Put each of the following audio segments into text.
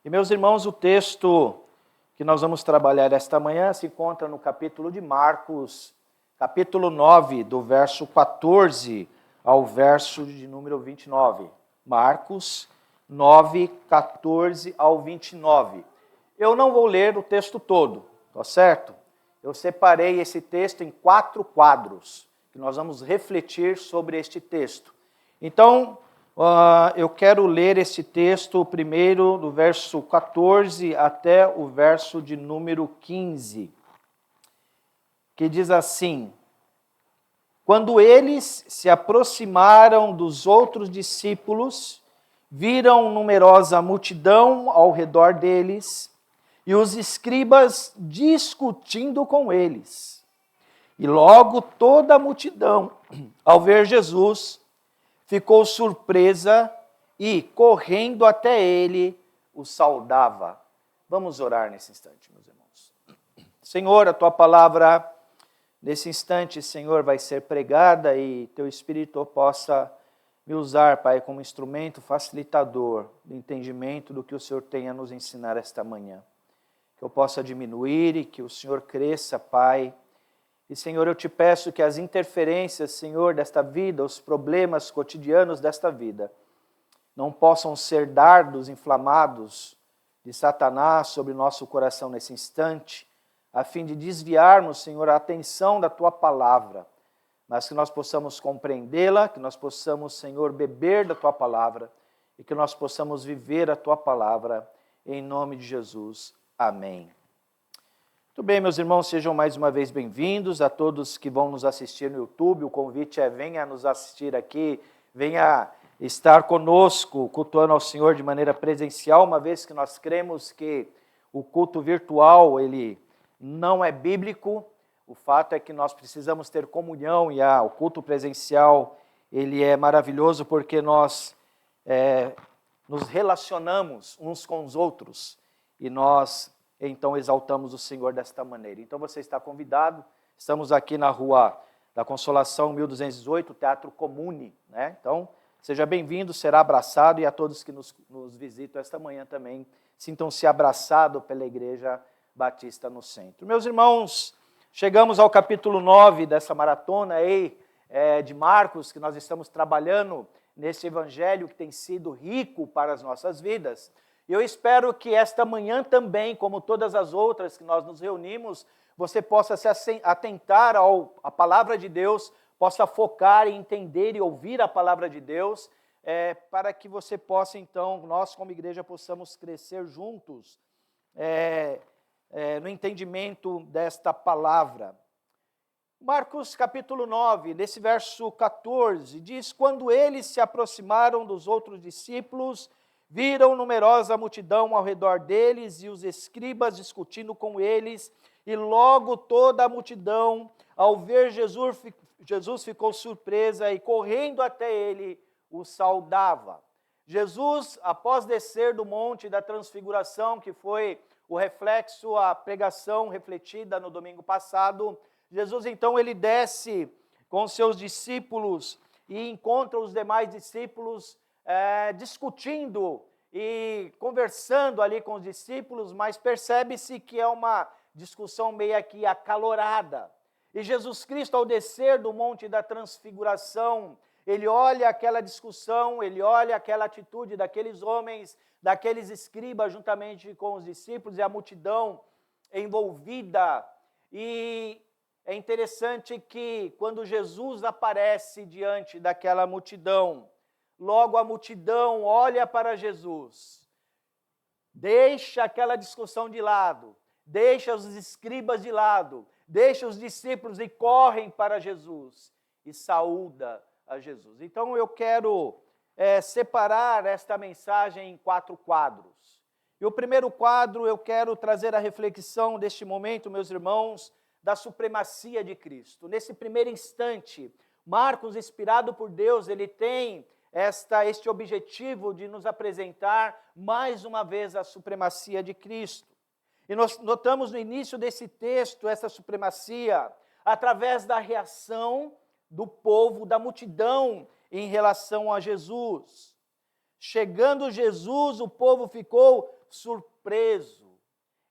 E meus irmãos, o texto que nós vamos trabalhar esta manhã se encontra no capítulo de Marcos, capítulo 9, do verso 14 ao verso de número 29. Marcos 9, 14 ao 29. Eu não vou ler o texto todo, tá certo? Eu separei esse texto em 4 quadros, que nós vamos refletir sobre este texto. Então, eu quero ler esse texto primeiro do verso 14 até o verso de número 15, que diz assim: Quando eles se aproximaram dos outros discípulos, viram numerosa multidão ao redor deles e os escribas discutindo com eles. E logo toda a multidão, ao ver Jesus, ficou surpresa e, correndo até ele, o saudava. Vamos orar nesse instante, meus irmãos. Senhor, a tua palavra, nesse instante, Senhor, vai ser pregada e teu Espírito possa me usar, Pai, como instrumento facilitador do entendimento do que o Senhor tem a nos ensinar esta manhã. Que eu possa diminuir e que o Senhor cresça, Pai. E, Senhor, eu te peço que as interferências, Senhor, desta vida, os problemas cotidianos desta vida, não possam ser dardos inflamados de Satanás sobre o nosso coração nesse instante, a fim de desviarmos, Senhor, a atenção da Tua palavra, mas que nós possamos compreendê-la, que nós possamos, Senhor, beber da Tua palavra e que nós possamos viver a Tua palavra, em nome de Jesus. Amém. Muito bem, meus irmãos, sejam mais uma vez bem-vindos a todos que vão nos assistir no YouTube. O convite é: venha nos assistir aqui, venha estar conosco, cultuando ao Senhor de maneira presencial, uma vez que nós cremos que o culto virtual, ele não é bíblico. O fato é que nós precisamos ter comunhão e o culto presencial, ele é maravilhoso porque nós nos relacionamos uns com os outros e nós então exaltamos o Senhor desta maneira. Então você está convidado, estamos aqui na Rua da Consolação, 1218, Teatro Comune, né? Então, seja bem-vindo, será abraçado, e a todos que nos visitam esta manhã também, sintam-se abraçados pela Igreja Batista no Centro. Meus irmãos, chegamos ao capítulo 9 dessa maratona aí, de Marcos, que nós estamos trabalhando nesse evangelho que tem sido rico para as nossas vidas. E eu espero que esta manhã também, como todas as outras que nós nos reunimos, você possa se atentar à palavra de Deus, possa focar em entender e ouvir a palavra de Deus, para que você possa, então, nós como igreja possamos crescer juntos no entendimento desta palavra. Marcos capítulo 9, nesse verso 14, diz: Quando eles se aproximaram dos outros discípulos, viram numerosa multidão ao redor deles e os escribas discutindo com eles, e logo toda a multidão, ao ver Jesus ficou surpresa e, correndo até ele, o saudava. Jesus, após descer do monte da transfiguração, que foi o reflexo, a pregação refletida no domingo passado, Jesus então ele desce com seus discípulos e encontra os demais discípulos discutindo e conversando ali com os discípulos, mas percebe-se que é uma discussão meio que acalorada. E Jesus Cristo, ao descer do monte da transfiguração, ele olha aquela discussão, ele olha aquela atitude daqueles homens, daqueles escribas, juntamente com os discípulos e a multidão envolvida. E é interessante que quando Jesus aparece diante daquela multidão, logo a multidão olha para Jesus, deixa aquela discussão de lado, deixa os escribas de lado, deixa os discípulos e correm para Jesus e saúda a Jesus. Então eu quero separar esta mensagem em 4 quadros. E o primeiro quadro eu quero trazer a reflexão deste momento, meus irmãos, da supremacia de Cristo. Nesse primeiro instante, Marcos, inspirado por Deus, ele tem este objetivo de nos apresentar mais uma vez a supremacia de Cristo. E nós notamos no início desse texto essa supremacia através da reação do povo, da multidão em relação a Jesus. Chegando Jesus, o povo ficou surpreso.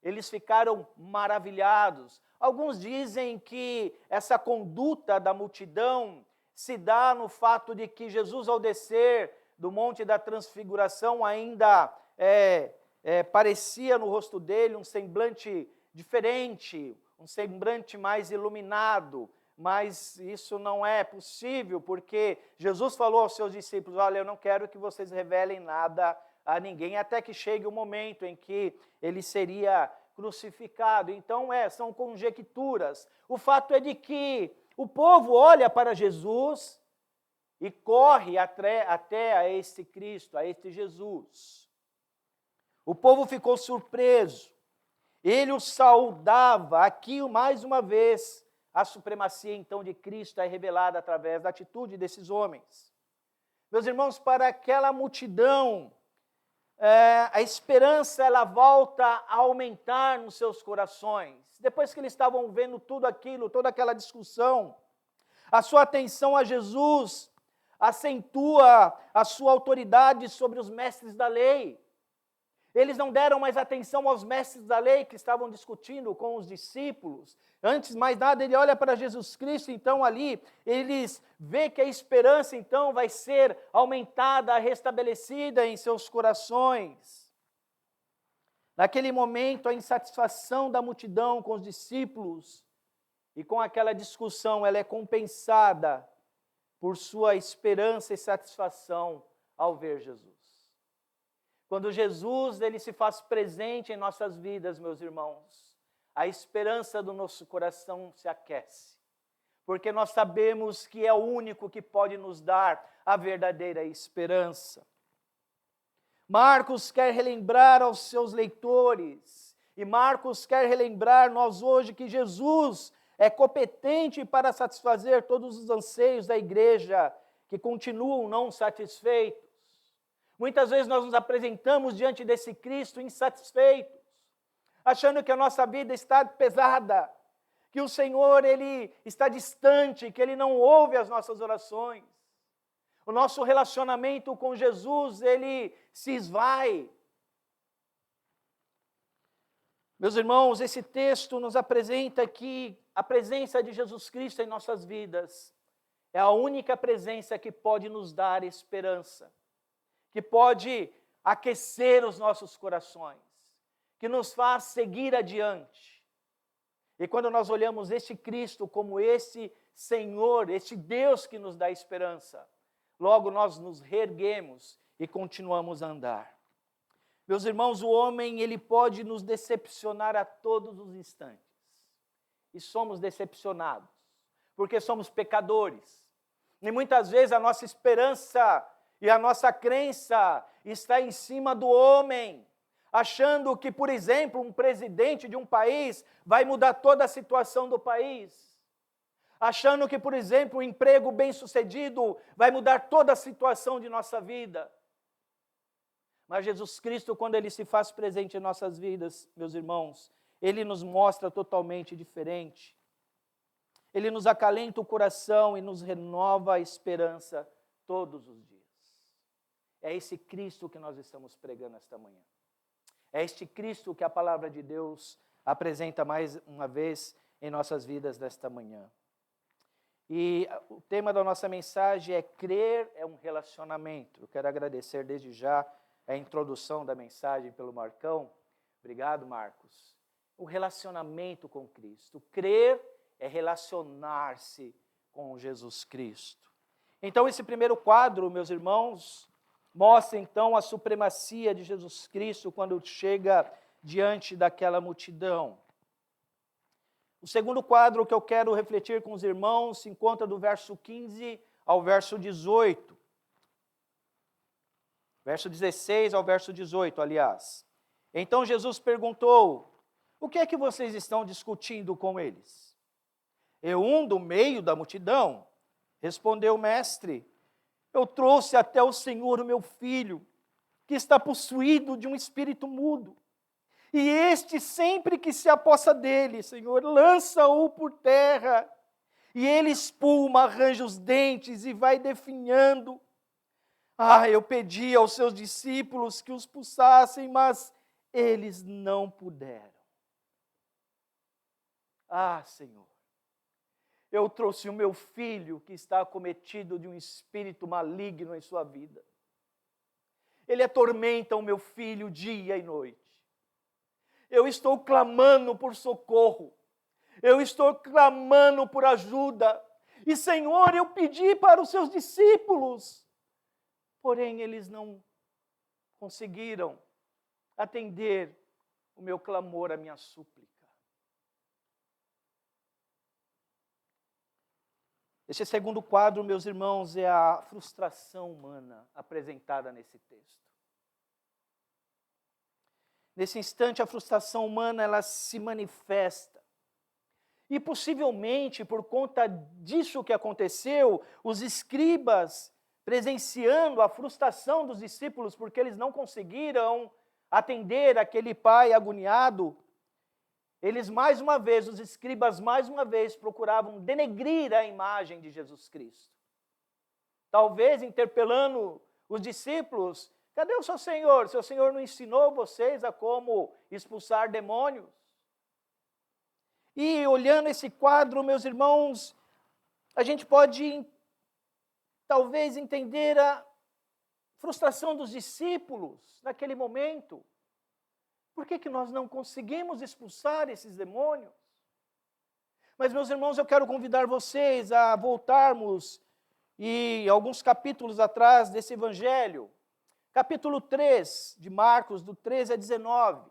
Eles ficaram maravilhados. Alguns dizem que essa conduta da multidão se dá no fato de que Jesus, ao descer do Monte da Transfiguração, ainda parecia no rosto dele um semblante diferente, um semblante mais iluminado, mas isso não é possível, porque Jesus falou aos seus discípulos: olha, eu não quero que vocês revelem nada a ninguém, até que chegue o momento em que ele seria crucificado. Então, são conjecturas. O fato é de que o povo olha para Jesus e corre até a este Cristo, a este Jesus. O povo ficou surpreso. Ele o saudava. Aqui, mais uma vez, a supremacia, então, de Cristo é revelada através da atitude desses homens. Meus irmãos, para aquela multidão, a esperança, ela volta a aumentar nos seus corações. Depois que eles estavam vendo tudo aquilo, toda aquela discussão, a sua atenção a Jesus acentua a sua autoridade sobre os mestres da lei. Eles não deram mais atenção aos mestres da lei que estavam discutindo com os discípulos. Antes de mais nada, ele olha para Jesus Cristo, então ali, eles vê que a esperança então vai ser aumentada, restabelecida em seus corações. Naquele momento, a insatisfação da multidão com os discípulos e com aquela discussão, ela é compensada por sua esperança e satisfação ao ver Jesus. Quando Jesus ele se faz presente em nossas vidas, meus irmãos, a esperança do nosso coração se aquece, porque nós sabemos que é o único que pode nos dar a verdadeira esperança. Marcos quer relembrar aos seus leitores, e Marcos quer relembrar nós hoje que Jesus é competente para satisfazer todos os anseios da igreja que continuam não satisfeitos. Muitas vezes nós nos apresentamos diante desse Cristo insatisfeitos, achando que a nossa vida está pesada, que o Senhor ele está distante, que Ele não ouve as nossas orações. O nosso relacionamento com Jesus, ele se esvai. Meus irmãos, esse texto nos apresenta que a presença de Jesus Cristo em nossas vidas é a única presença que pode nos dar esperança, que pode aquecer os nossos corações, que nos faz seguir adiante. E quando nós olhamos este Cristo como esse Senhor, este Deus que nos dá esperança, logo nós nos reerguemos e continuamos a andar. Meus irmãos, o homem ele pode nos decepcionar a todos os instantes. E somos decepcionados, porque somos pecadores. E muitas vezes a nossa esperança e a nossa crença está em cima do homem, achando que, por exemplo, um presidente de um país vai mudar toda a situação do país. Achando que, por exemplo, um emprego bem-sucedido vai mudar toda a situação de nossa vida. Mas Jesus Cristo, quando Ele se faz presente em nossas vidas, meus irmãos, Ele nos mostra totalmente diferente. Ele nos acalenta o coração e nos renova a esperança todos os dias. É esse Cristo que nós estamos pregando esta manhã. É este Cristo que a palavra de Deus apresenta mais uma vez em nossas vidas nesta manhã. E o tema da nossa mensagem é crer é um relacionamento. Eu quero agradecer desde já a introdução da mensagem pelo Marcão. Obrigado, Marcos. O relacionamento com Cristo. Crer é relacionar-se com Jesus Cristo. Então, esse primeiro quadro, meus irmãos, mostra então a supremacia de Jesus Cristo quando chega diante daquela multidão. O segundo quadro que eu quero refletir com os irmãos se encontra do verso 15 ao verso 18. Verso 16 ao verso 18, aliás. Então Jesus perguntou: o que é que vocês estão discutindo com eles? Eu, do meio da multidão, respondeu o mestre: eu trouxe até o Senhor o meu filho, que está possuído de um espírito mudo. E este, sempre que se apossa dele, Senhor, lança-o por terra. E ele espuma, arranja os dentes e vai definhando. Eu pedi aos seus discípulos que os expulsassem, mas eles não puderam. Ah, Senhor, eu trouxe o meu filho que está acometido de um espírito maligno em sua vida. Ele atormenta o meu filho dia e noite. Eu estou clamando por socorro. Eu estou clamando por ajuda. E, Senhor, eu pedi para os seus discípulos, porém eles não conseguiram atender o meu clamor, a minha súplica. Esse segundo quadro, meus irmãos, é a frustração humana apresentada nesse texto. Nesse instante, a frustração humana ela se manifesta. E possivelmente, por conta disso que aconteceu, os escribas, presenciando a frustração dos discípulos, porque eles não conseguiram atender aquele pai agoniado, eles mais uma vez, os escribas mais uma vez procuravam denegrir a imagem de Jesus Cristo. Talvez interpelando os discípulos: cadê o seu Senhor? Seu Senhor não ensinou vocês a como expulsar demônios? E olhando esse quadro, meus irmãos, a gente pode talvez entender a frustração dos discípulos naquele momento. Por que nós não conseguimos expulsar esses demônios? Mas, meus irmãos, eu quero convidar vocês a voltarmos e alguns capítulos atrás desse evangelho. Capítulo 3 de Marcos, do 13 a 19.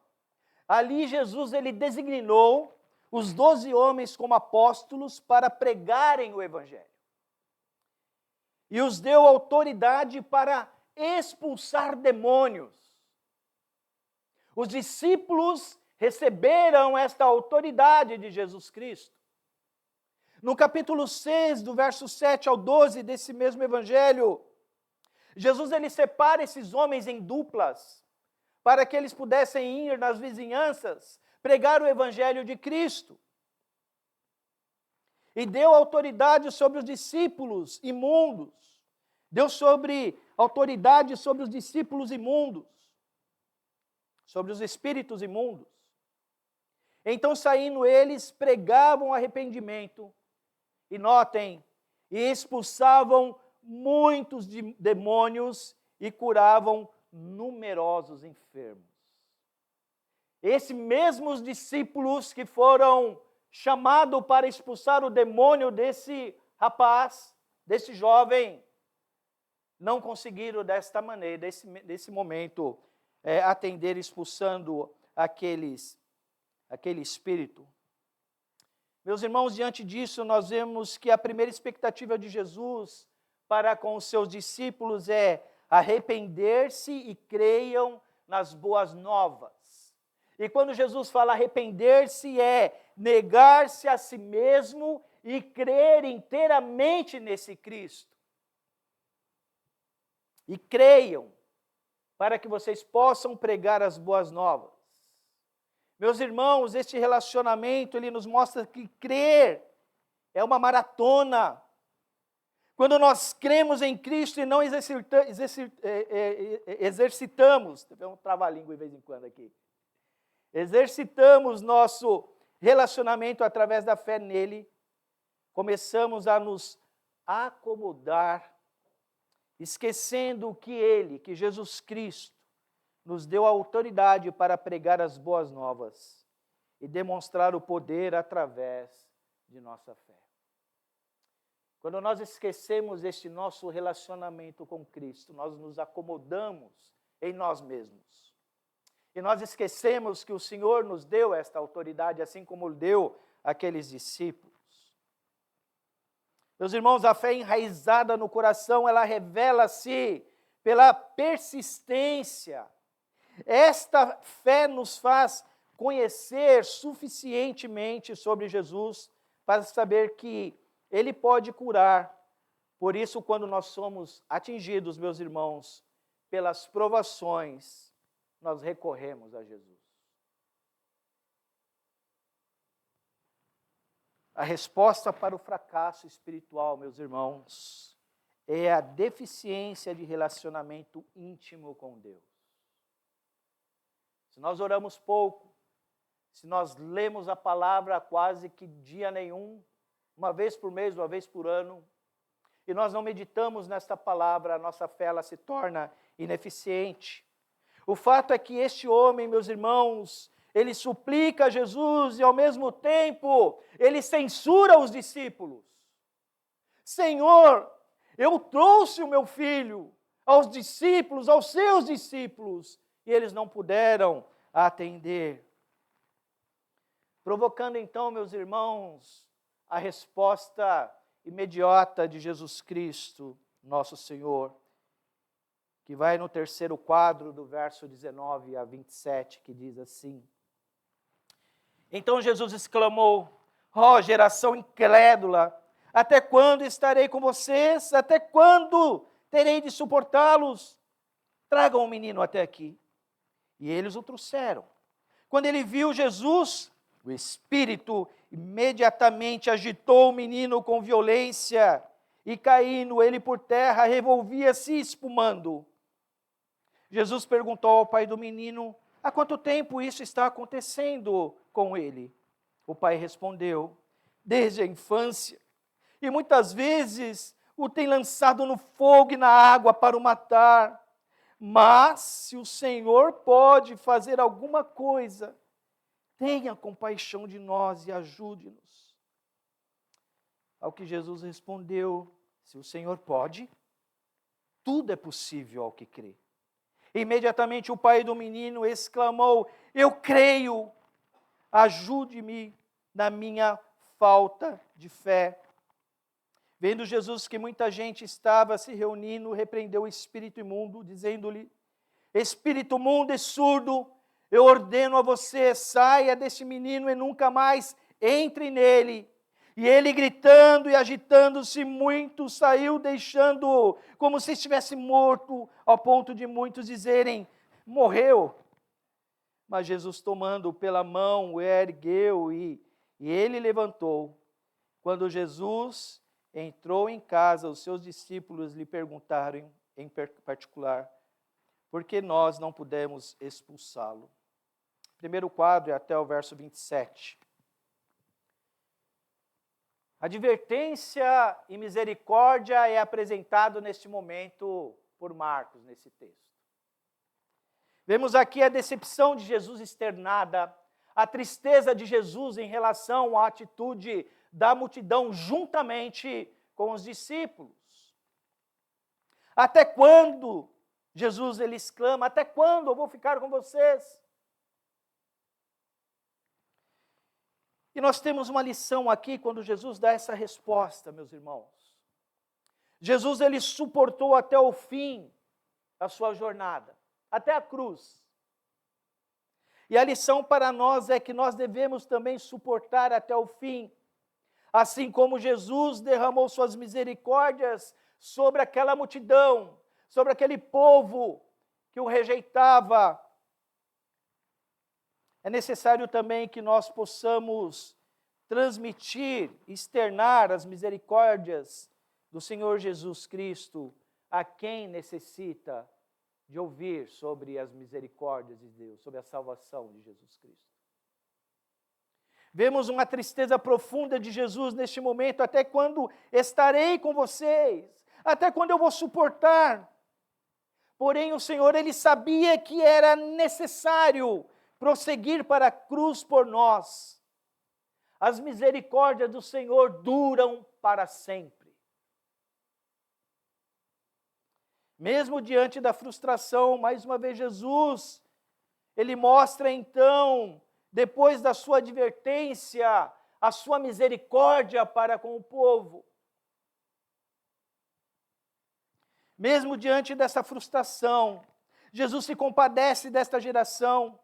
Ali Jesus ele designou os 12 homens como apóstolos para pregarem o evangelho. E os deu autoridade para expulsar demônios. Os discípulos receberam esta autoridade de Jesus Cristo. No capítulo 6, do verso 7 ao 12 desse mesmo evangelho, Jesus ele separa esses homens em duplas, para que eles pudessem ir nas vizinhanças, pregar o evangelho de Cristo. E deu autoridade sobre os discípulos imundos. Deu autoridade sobre os discípulos imundos. Sobre os espíritos imundos. Então, saindo eles, pregavam arrependimento. E notem, e expulsavam muitos demônios e curavam numerosos enfermos. Esses mesmos discípulos que foram chamados para expulsar o demônio desse rapaz, desse jovem, não conseguiram desta maneira, desse momento, atender expulsando aquele espírito. Meus irmãos, diante disso, nós vemos que a primeira expectativa de Jesus para com os seus discípulos é arrepender-se e creiam nas boas novas. E quando Jesus fala arrepender-se, é negar-se a si mesmo e crer inteiramente nesse Cristo. E creiam, para que vocês possam pregar as boas novas. Meus irmãos, este relacionamento, ele nos mostra que crer é uma maratona. Quando nós cremos em Cristo e não exercitamos, tem um trava-língua de vez em quando aqui, exercitamos nosso relacionamento através da fé nele, começamos a nos acomodar, esquecendo que Jesus Cristo, nos deu a autoridade para pregar as boas novas e demonstrar o poder através de nossa fé. Quando nós esquecemos este nosso relacionamento com Cristo, nós nos acomodamos em nós mesmos. E nós esquecemos que o Senhor nos deu esta autoridade, assim como deu àqueles discípulos. Meus irmãos, a fé enraizada no coração, ela revela-se pela persistência. Esta fé nos faz conhecer suficientemente sobre Jesus para saber que Ele pode curar. Por isso, quando nós somos atingidos, meus irmãos, pelas provações, nós recorremos a Jesus. A resposta para o fracasso espiritual, meus irmãos, é a deficiência de relacionamento íntimo com Deus. se nós oramos pouco, se nós lemos a palavra quase que dia nenhum, uma vez por mês, uma vez por ano, e nós não meditamos nesta palavra, a nossa fé ela se torna ineficiente. O fato é que este homem, meus irmãos, ele suplica a Jesus e ao mesmo tempo ele censura os discípulos. Senhor, eu trouxe o meu filho aos discípulos, aos seus discípulos, e eles não puderam atender. Provocando então, meus irmãos, a resposta imediata de Jesus Cristo, nosso Senhor, que vai no terceiro quadro do verso 19 a 27, que diz assim: Então Jesus exclamou: ó geração incrédula, até quando estarei com vocês? Até quando terei de suportá-los? Tragam o menino até aqui. E eles o trouxeram. Quando ele viu Jesus, o Espírito imediatamente agitou o menino com violência, e caindo ele por terra, revolvia-se espumando. Jesus perguntou ao pai do menino: há quanto tempo isso está acontecendo com ele? O pai respondeu: desde a infância, e muitas vezes o tem lançado no fogo e na água para o matar. Mas, se o Senhor pode fazer alguma coisa, tenha compaixão de nós e ajude-nos. Ao que Jesus respondeu: se o Senhor pode, tudo é possível ao que crê. Imediatamente o pai do menino exclamou: eu creio, ajude-me na minha falta de fé. Vendo Jesus que muita gente estava se reunindo, repreendeu o espírito imundo, dizendo-lhe: espírito imundo e surdo, eu ordeno a você, saia deste menino e nunca mais entre nele. E ele, gritando e agitando-se muito, saiu, deixando-o como se estivesse morto, ao ponto de muitos dizerem: morreu. Mas Jesus, tomando-o pela mão, o ergueu e ele levantou. Quando Jesus entrou em casa, os seus discípulos lhe perguntaram em particular: por que nós não pudemos expulsá-lo? Primeiro quadro é até o verso 27. Advertência e misericórdia é apresentado neste momento por Marcos, nesse texto. Vemos aqui a decepção de Jesus externada, a tristeza de Jesus em relação à atitude da multidão juntamente com os discípulos. Até quando, Jesus ele exclama, até quando eu vou ficar com vocês? E nós temos uma lição aqui quando Jesus dá essa resposta, meus irmãos. Jesus ele suportou até o fim da sua jornada, até a cruz. E a lição para nós é que nós devemos também suportar até o fim. Assim como Jesus derramou suas misericórdias sobre aquela multidão, sobre aquele povo que o rejeitava, é necessário também que nós possamos transmitir, externar as misericórdias do Senhor Jesus Cristo a quem necessita de ouvir sobre as misericórdias de Deus, sobre a salvação de Jesus Cristo. Vemos uma tristeza profunda de Jesus neste momento: até quando estarei com vocês? Até quando eu vou suportar? Porém, o Senhor, ele sabia que era necessário prosseguir para a cruz por nós. As misericórdias do Senhor duram para sempre. Mesmo diante da frustração, mais uma vez Jesus, ele mostra então, depois da sua advertência, a sua misericórdia para com o povo. Mesmo diante dessa frustração, Jesus se compadece desta geração,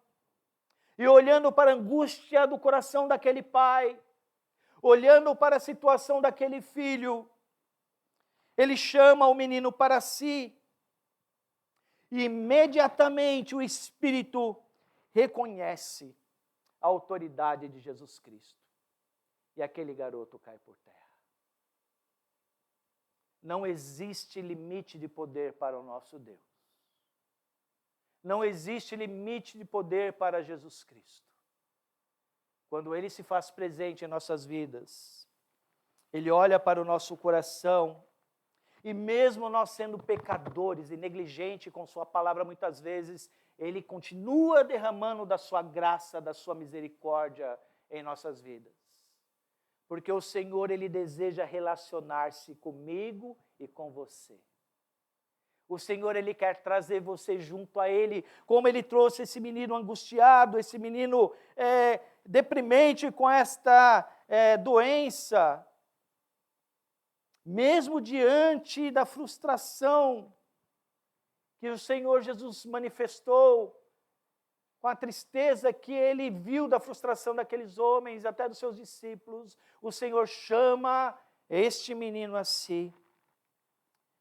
e olhando para a angústia do coração daquele pai, olhando para a situação daquele filho, ele chama o menino para si, e imediatamente o Espírito reconhece a autoridade de Jesus Cristo. E aquele garoto cai por terra. Não existe limite de poder para o nosso Deus. Não existe limite de poder para Jesus Cristo. Quando Ele se faz presente em nossas vidas, Ele olha para o nosso coração, e mesmo nós sendo pecadores e negligentes com sua palavra muitas vezes, Ele continua derramando da sua graça, da sua misericórdia em nossas vidas. Porque o Senhor, Ele deseja relacionar-se comigo e com você. O Senhor, Ele quer trazer você junto a Ele, como Ele trouxe esse menino angustiado, esse menino deprimente com esta doença. Mesmo diante da frustração que o Senhor Jesus manifestou, com a tristeza que Ele viu da frustração daqueles homens, até dos seus discípulos, o Senhor chama este menino a si.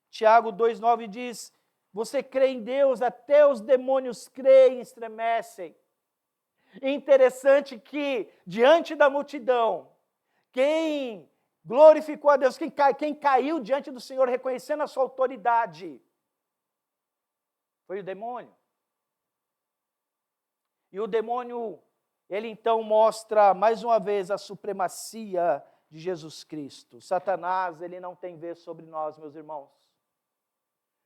Tiago 2,9 diz, você crê em Deus, até os demônios creem e estremecem. Interessante que, diante da multidão, quem glorificou a Deus, quem caiu diante do Senhor reconhecendo a sua autoridade, foi o demônio. E o demônio, ele então mostra mais uma vez a supremacia de Jesus Cristo. Satanás, ele não tem vez sobre nós, meus irmãos.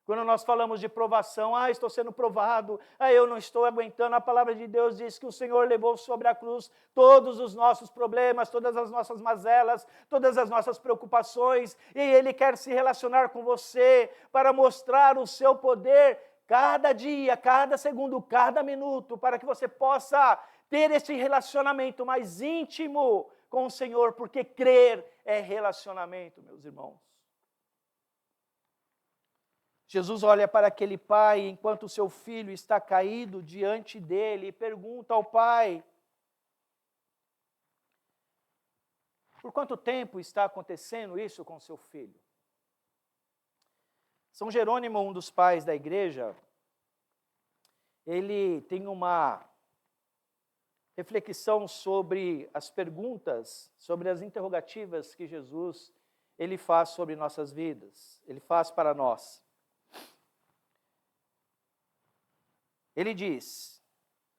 Quando nós falamos de provação, estou sendo provado, eu não estou aguentando, a palavra de Deus diz que o Senhor levou sobre a cruz todos os nossos problemas, todas as nossas mazelas, todas as nossas preocupações, e Ele quer se relacionar com você para mostrar o seu poder cada dia, cada segundo, cada minuto, para que você possa ter esse relacionamento mais íntimo com o Senhor, porque crer é relacionamento, meus irmãos. Jesus olha para aquele pai enquanto o seu filho está caído diante dele e pergunta ao pai: por quanto tempo está acontecendo isso com seu filho? São Jerônimo, um dos pais da igreja, ele tem uma reflexão sobre as perguntas, sobre as interrogativas que Jesus ele faz sobre nossas vidas, ele faz para nós. Ele diz,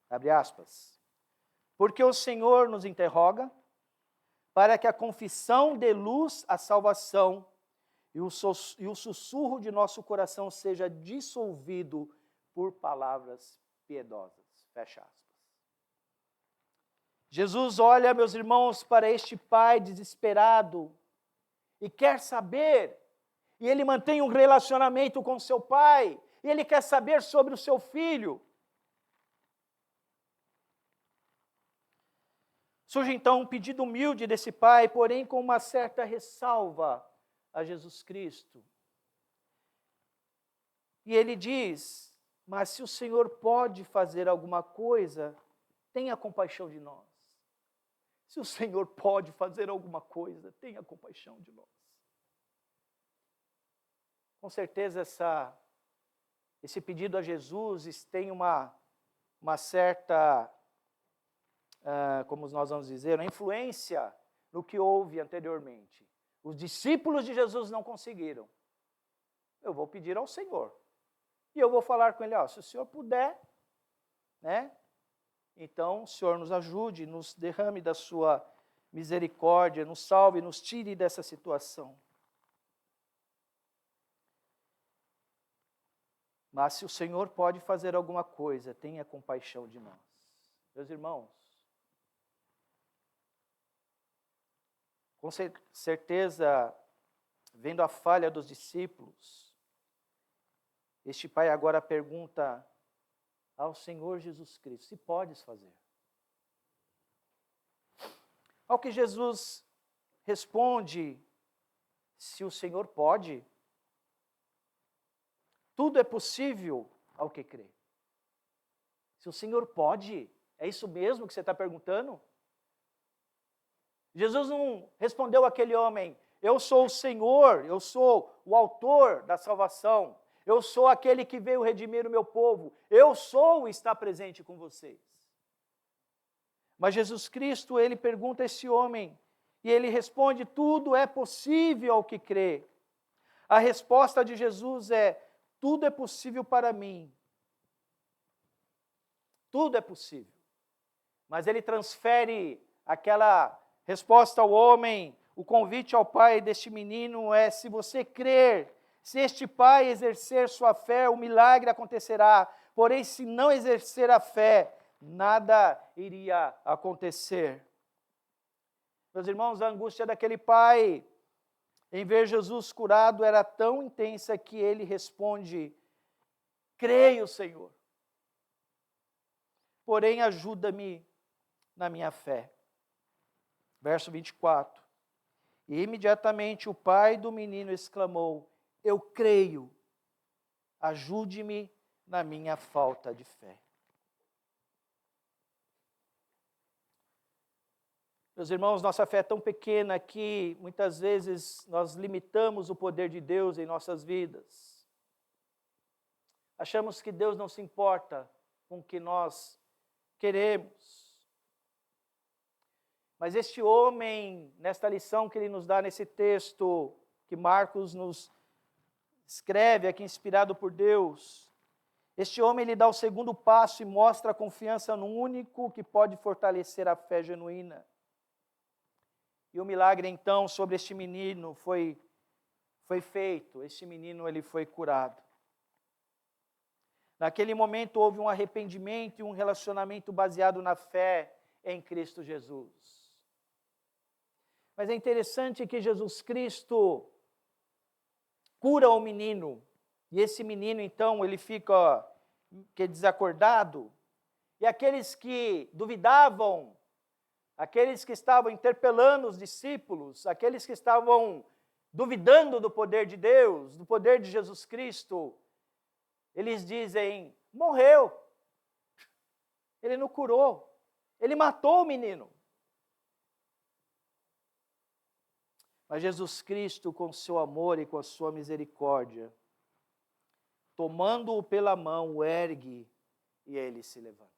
abre aspas, porque o Senhor nos interroga para que a confissão dê luz à salvação e o sussurro de nosso coração seja dissolvido por palavras piedosas. Fecha aspas. Jesus olha, meus irmãos, para este pai desesperado e quer saber, e ele mantém um relacionamento com seu pai, e ele quer saber sobre o seu filho. Surge então um pedido humilde desse pai, porém com uma certa ressalva a Jesus Cristo. E ele diz, mas se o Senhor pode fazer alguma coisa, tenha compaixão de nós. Se o Senhor pode fazer alguma coisa, tenha compaixão de nós. Com certeza esse pedido a Jesus tem uma certa, como nós vamos dizer, uma influência no que houve anteriormente. Os discípulos de Jesus não conseguiram. Eu vou pedir ao Senhor. E eu vou falar com ele, se o Senhor puder, então o Senhor nos ajude, nos derrame da sua misericórdia, nos salve, nos tire dessa situação. Mas se o Senhor pode fazer alguma coisa, tenha compaixão de nós. Meus irmãos, com certeza, vendo a falha dos discípulos, este pai agora pergunta ao Senhor Jesus Cristo, se podes fazer. Ao que Jesus responde, se o Senhor pode, tudo é possível ao que crê. Se o Senhor pode, é isso mesmo que você está perguntando? Jesus não respondeu àquele homem, eu sou o Senhor, eu sou o autor da salvação, eu sou aquele que veio redimir o meu povo, eu sou o está presente com vocês. Mas Jesus Cristo, ele pergunta a esse homem, e ele responde, tudo é possível ao que crê. A resposta de Jesus é, tudo é possível para mim, Tudo é possível. Mas ele transfere aquela resposta ao homem, o convite ao pai deste menino é: se você crer, se este pai exercer sua fé, o milagre acontecerá. Porém, se não exercer a fé, nada iria acontecer. Meus irmãos, a angústia daquele pai em ver Jesus curado era tão intensa que ele responde: creio, Senhor. Porém, ajuda-me na minha fé. Verso 24. E imediatamente o pai do menino exclamou: eu creio, ajude-me na minha falta de fé. Meus irmãos, nossa fé é tão pequena que muitas vezes nós limitamos o poder de Deus em nossas vidas. Achamos que Deus não se importa com o que nós queremos. Mas este homem, nesta lição que ele nos dá nesse texto, que Marcos nos escreve aqui, inspirado por Deus, este homem lhe dá o segundo passo e mostra a confiança no único que pode fortalecer a fé genuína. E o milagre, então, sobre este menino foi feito. Este menino, ele foi curado. Naquele momento, houve um arrependimento e um relacionamento baseado na fé em Cristo Jesus. Mas é interessante que Jesus Cristo cura o menino. E esse menino, então, ele fica desacordado. E aqueles que duvidavam, aqueles que estavam interpelando os discípulos, aqueles que estavam duvidando do poder de Deus, do poder de Jesus Cristo, eles dizem: morreu, ele não curou, ele matou o menino. Mas Jesus Cristo, com seu amor e com a sua misericórdia, tomando-o pela mão, o ergue e ele se levanta.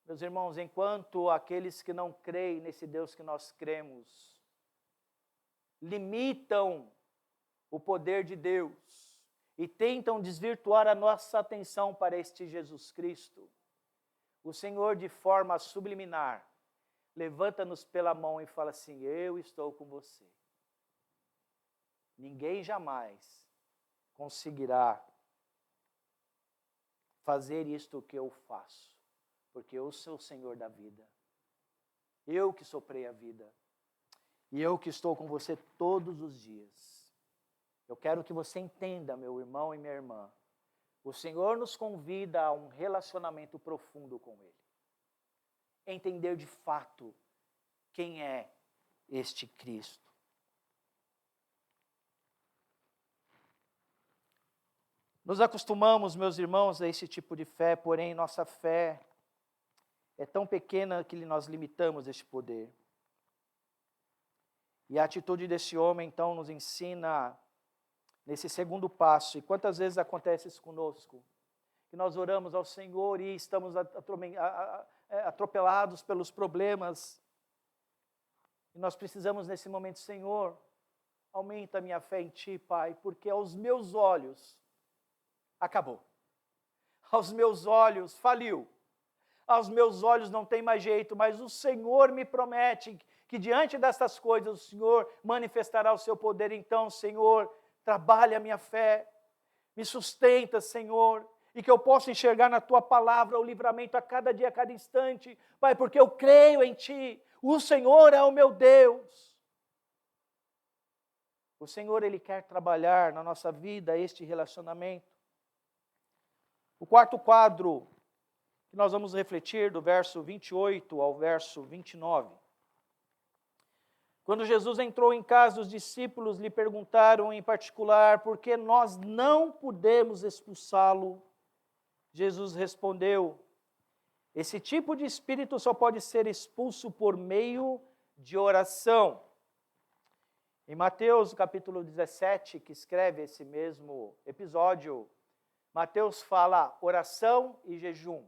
Meus irmãos, enquanto aqueles que não creem nesse Deus que nós cremos, limitam o poder de Deus e tentam desvirtuar a nossa atenção para este Jesus Cristo, o Senhor, de forma subliminar, levanta-nos pela mão e fala assim: eu estou com você. Ninguém jamais conseguirá fazer isto que eu faço, porque eu sou o Senhor da vida. Eu que soprei a vida. E eu que estou com você todos os dias. Eu quero que você entenda, meu irmão e minha irmã. O Senhor nos convida a um relacionamento profundo com Ele. Entender de fato quem é este Cristo. Nos acostumamos, meus irmãos, a esse tipo de fé, porém nossa fé é tão pequena que nós limitamos este poder. E a atitude desse homem, então, nos ensina nesse segundo passo. E quantas vezes acontece isso conosco? Que nós oramos ao Senhor e estamos atropelados pelos problemas. E nós precisamos nesse momento: Senhor, aumenta a minha fé em Ti, Pai, porque aos meus olhos acabou. Aos meus olhos faliu. Aos meus olhos não tem mais jeito, mas o Senhor me promete que diante destas coisas o Senhor manifestará o seu poder. Então, Senhor, trabalha a minha fé, me sustenta, Senhor, e que eu possa enxergar na Tua palavra o livramento a cada dia, a cada instante, Pai, porque eu creio em Ti, o Senhor é o meu Deus. O Senhor, Ele quer trabalhar na nossa vida este relacionamento. O quarto quadro que nós vamos refletir do verso 28 ao verso 29. Quando Jesus entrou em casa, os discípulos lhe perguntaram em particular por que nós não podemos expulsá-lo. Jesus respondeu: esse tipo de espírito só pode ser expulso por meio de oração. Em Mateus capítulo 17, que escreve esse mesmo episódio, Mateus fala oração e jejum.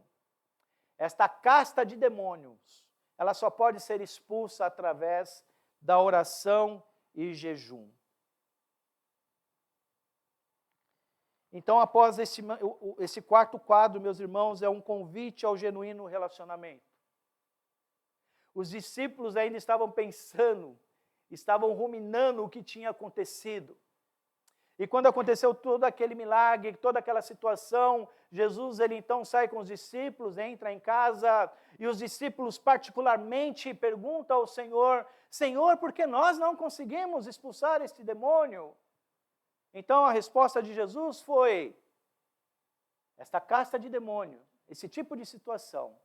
Esta casta de demônios, ela só pode ser expulsa através da oração e jejum. Então, após esse quarto quadro, meus irmãos, é um convite ao genuíno relacionamento. Os discípulos ainda estavam pensando, estavam ruminando o que tinha acontecido. E quando aconteceu todo aquele milagre, toda aquela situação, Jesus, ele então sai com os discípulos, entra em casa, e os discípulos particularmente perguntam ao Senhor, Senhor, por que nós não conseguimos expulsar este demônio? Então a resposta de Jesus foi, esta casta de demônio, esse tipo de situação,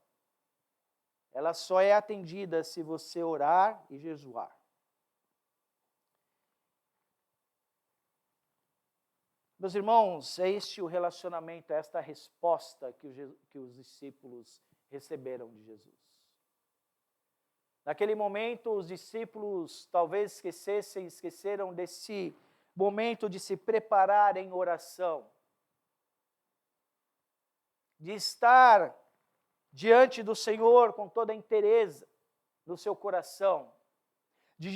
ela só é atendida se você orar e jejuar. Meus irmãos, é este o relacionamento, é esta a resposta que os discípulos receberam de Jesus. Naquele momento, os discípulos talvez esqueceram desse momento de se preparar em oração, de estar diante do Senhor com toda a inteireza do seu coração, de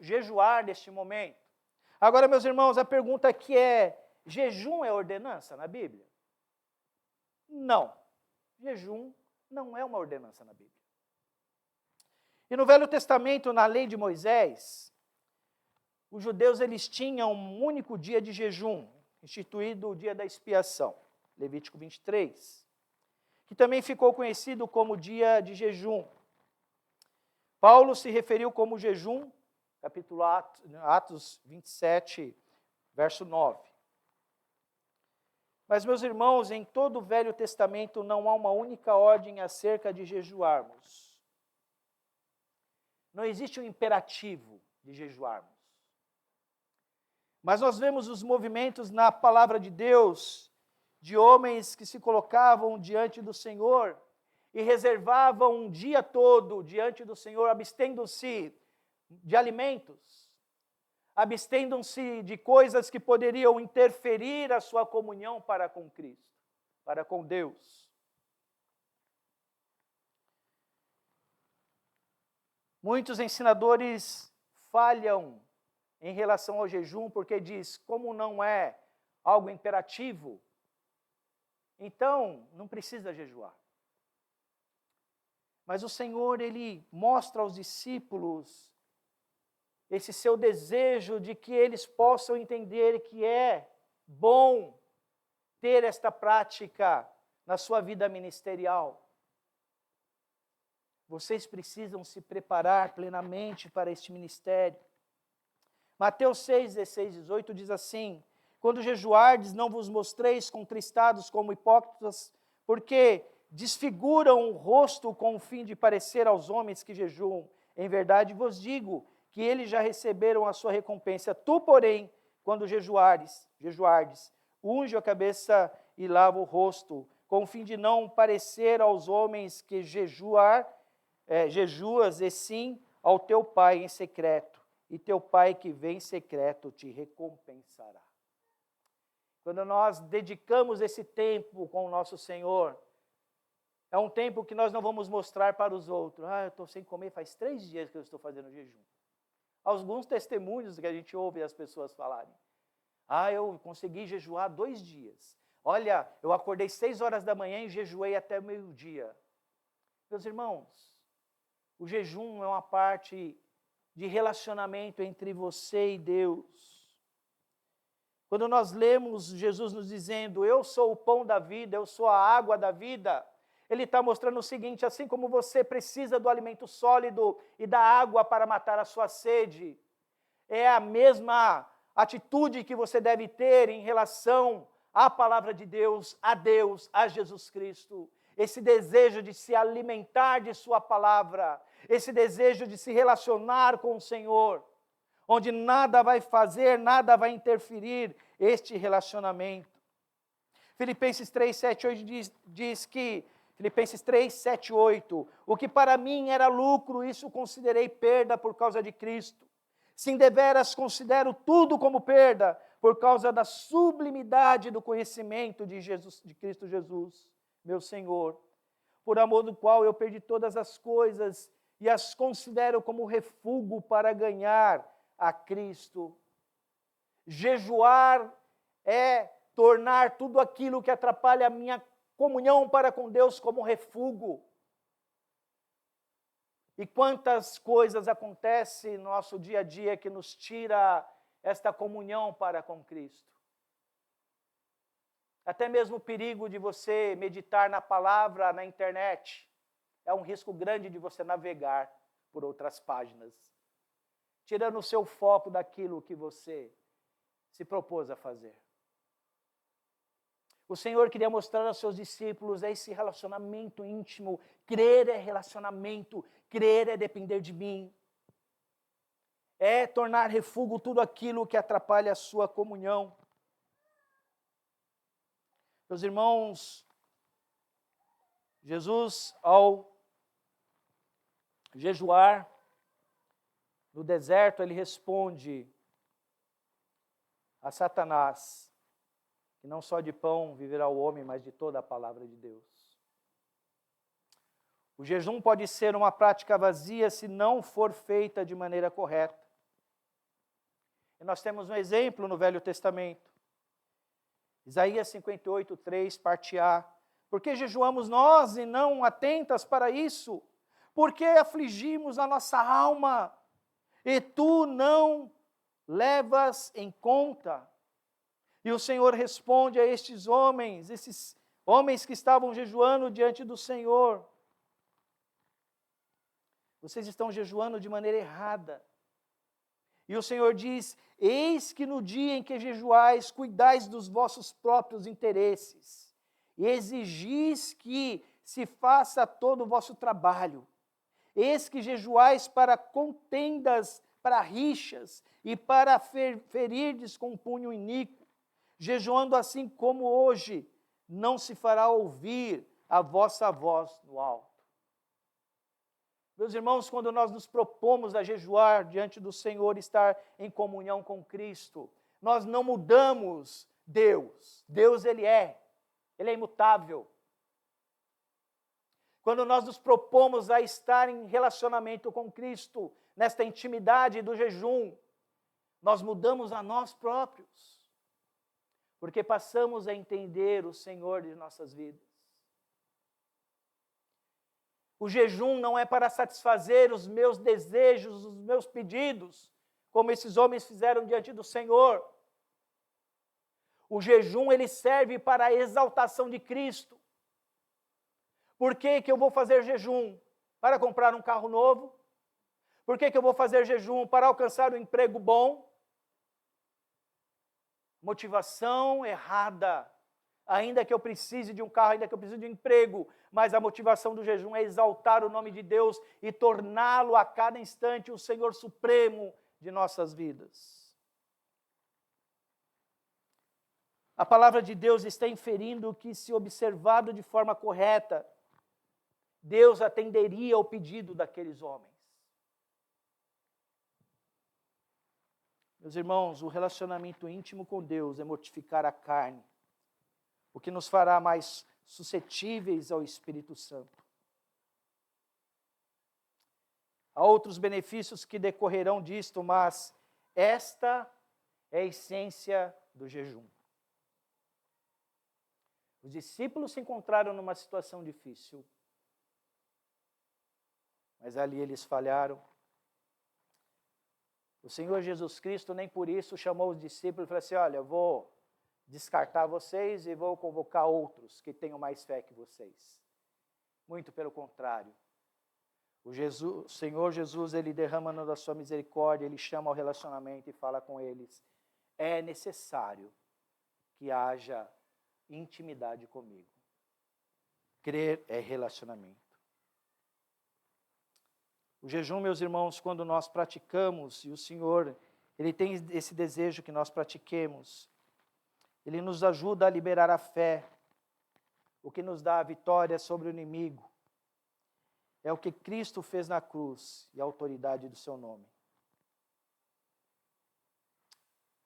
jejuar neste momento. Agora, meus irmãos, a pergunta aqui é, jejum é ordenança na Bíblia? Não, jejum não é uma ordenança na Bíblia. E no Velho Testamento, na lei de Moisés, os judeus eles tinham um único dia de jejum, instituído o dia da expiação, Levítico 23, que também ficou conhecido como dia de jejum. Paulo se referiu como jejum, capítulo Atos 27, verso 9. Mas, meus irmãos, em todo o Velho Testamento não há uma única ordem acerca de jejuarmos. Não existe um imperativo de jejuarmos. Mas nós vemos os movimentos na palavra de Deus, de homens que se colocavam diante do Senhor e reservavam um dia todo diante do Senhor, abstendo-se de alimentos, abstendo-se de coisas que poderiam interferir a sua comunhão para com Cristo, para com Deus. Muitos ensinadores falham em relação ao jejum, porque diz, como não é algo imperativo, então não precisa jejuar. Mas o Senhor, ele mostra aos discípulos esse seu desejo de que eles possam entender que é bom ter esta prática na sua vida ministerial. Vocês precisam se preparar plenamente para este ministério. Mateus 6, 16, 18 diz assim, quando jejuardes, não vos mostreis contristados como hipócritas, porque desfiguram o rosto com o fim de parecer aos homens que jejuam. Em verdade vos digo que eles já receberam a sua recompensa. Tu, porém, quando jejuardes, unge a cabeça e lava o rosto, com o fim de não parecer aos homens que jejuas, e sim ao teu Pai em secreto, e teu Pai que vem em secreto te recompensará. Quando nós dedicamos esse tempo com o nosso Senhor, é um tempo que nós não vamos mostrar para os outros. Eu estou sem comer, faz 3 dias que eu estou fazendo jejum. Alguns testemunhos que a gente ouve as pessoas falarem. Eu consegui jejuar 2 dias. Olha, eu acordei 6 horas da manhã e jejuei até meio-dia. Meus irmãos, o jejum é uma parte de relacionamento entre você e Deus. Quando nós lemos Jesus nos dizendo, eu sou o pão da vida, eu sou a água da vida, ele está mostrando o seguinte, assim como você precisa do alimento sólido e da água para matar a sua sede, é a mesma atitude que você deve ter em relação à palavra de Deus, a Jesus Cristo. Esse desejo de se alimentar de sua palavra, esse desejo de se relacionar com o Senhor, onde nada vai fazer, nada vai interferir este relacionamento. Filipenses 3, 7, 8 diz que, Filipenses 3, 7, 8, o que para mim era lucro, isso considerei perda por causa de Cristo. Sim, deveras considero tudo como perda, por causa da sublimidade do conhecimento de Cristo Jesus, meu Senhor, por amor do qual eu perdi todas as coisas e as considero como refúgio para ganhar a Cristo. Jejuar é tornar tudo aquilo que atrapalha a minha comunhão para com Deus como refúgio. E quantas coisas acontecem no nosso dia a dia que nos tira esta comunhão para com Cristo. Até mesmo o perigo de você meditar na palavra na internet. É um risco grande de você navegar por outras páginas, tirando o seu foco daquilo que você se propôs a fazer. O Senhor queria mostrar aos seus discípulos esse relacionamento íntimo. Crer é relacionamento, crer é depender de mim. É tornar refúgio tudo aquilo que atrapalha a sua comunhão. Meus irmãos, Jesus, ao jejuar no deserto, ele responde a Satanás que não só de pão viverá o homem, mas de toda a palavra de Deus. O jejum pode ser uma prática vazia se não for feita de maneira correta. E nós temos um exemplo no Velho Testamento. Isaías 58, 3, parte A. Por que jejuamos nós e não atentas para isso? Por que afligimos a nossa alma e tu não levas em conta? E o Senhor responde a esses homens que estavam jejuando diante do Senhor: vocês estão jejuando de maneira errada. E o Senhor diz: eis que no dia em que jejuais, cuidais dos vossos próprios interesses, e exigis que se faça todo o vosso trabalho. Eis que jejuais para contendas, para rixas, e para ferirdes com punho iníquo. Jejuando assim como hoje, não se fará ouvir a vossa voz no alto. Meus irmãos, quando nós nos propomos a jejuar diante do Senhor, estar em comunhão com Cristo, nós não mudamos Deus. Deus, Ele é imutável. Quando nós nos propomos a estar em relacionamento com Cristo, nesta intimidade do jejum, nós mudamos a nós próprios. Porque passamos a entender o Senhor de nossas vidas. O jejum não é para satisfazer os meus desejos, os meus pedidos, como esses homens fizeram diante do Senhor. O jejum, ele serve para a exaltação de Cristo. Por que que eu vou fazer jejum? Para comprar um carro novo? Por que que eu vou fazer jejum? Para alcançar um emprego bom? Motivação errada. Ainda que eu precise de um carro, ainda que eu precise de um emprego, mas a motivação do jejum é exaltar o nome de Deus e torná-lo a cada instante o Senhor supremo de nossas vidas. A palavra de Deus está inferindo que, se observado de forma correta, Deus atenderia ao pedido daqueles homens. Meus irmãos, o relacionamento íntimo com Deus é mortificar a carne, o que nos fará mais suscetíveis ao Espírito Santo. Há outros benefícios que decorrerão disto, mas esta é a essência do jejum. Os discípulos se encontraram numa situação difícil, mas ali eles falharam. O Senhor Jesus Cristo nem por isso chamou os discípulos e falou assim: olha, eu vou descartar vocês e vou convocar outros que tenham mais fé que vocês. Muito pelo contrário. O Senhor Jesus, ele derrama da sua misericórdia, ele chama ao relacionamento e fala com eles: é necessário que haja intimidade comigo. Crer é relacionamento. O jejum, meus irmãos, quando nós praticamos, e o Senhor, Ele tem esse desejo que nós pratiquemos, Ele nos ajuda a liberar a fé, o que nos dá a vitória sobre o inimigo. É o que Cristo fez na cruz e a autoridade do seu nome.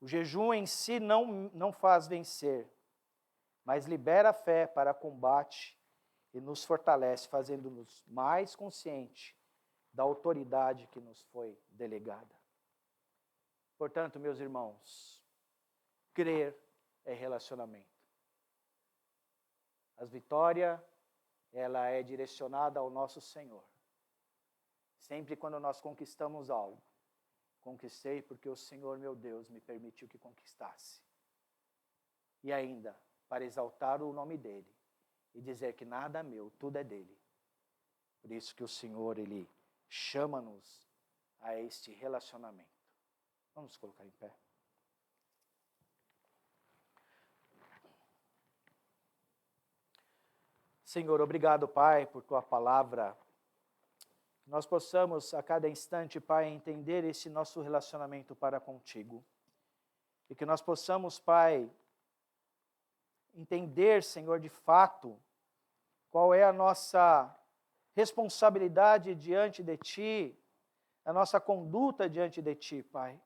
O jejum em si não faz vencer, mas libera a fé para combate e nos fortalece, fazendo-nos mais conscientes da autoridade que nos foi delegada. Portanto, meus irmãos, crer é relacionamento. As vitórias, ela é direcionada ao nosso Senhor. Sempre quando nós conquistamos algo, conquistei porque o Senhor, meu Deus, me permitiu que conquistasse. E ainda, para exaltar o nome dEle e dizer que nada é meu, tudo é dEle. Por isso que o Senhor, Ele chama-nos a este relacionamento. Vamos colocar em pé. Senhor, obrigado, Pai, por Tua palavra. Que nós possamos a cada instante, Pai, entender esse nosso relacionamento para contigo. E que nós possamos, Pai, entender, Senhor, de fato, qual é a nossa responsabilidade diante de Ti, a nossa conduta diante de Ti, Pai.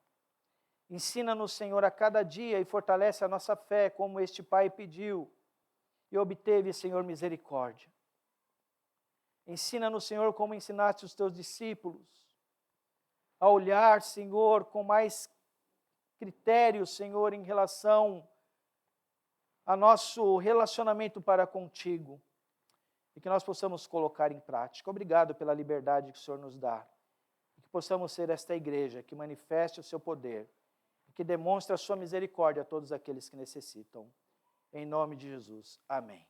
Ensina-nos, Senhor, a cada dia e fortalece a nossa fé, como este Pai pediu e obteve, Senhor, misericórdia. Ensina-nos, Senhor, como ensinaste os Teus discípulos, a olhar, Senhor, com mais critério, Senhor, em relação a nosso relacionamento para contigo, e que nós possamos colocar em prática. Obrigado pela liberdade que o Senhor nos dá, e que possamos ser esta igreja que manifeste o seu poder, e que demonstre a sua misericórdia a todos aqueles que necessitam. Em nome de Jesus. Amém.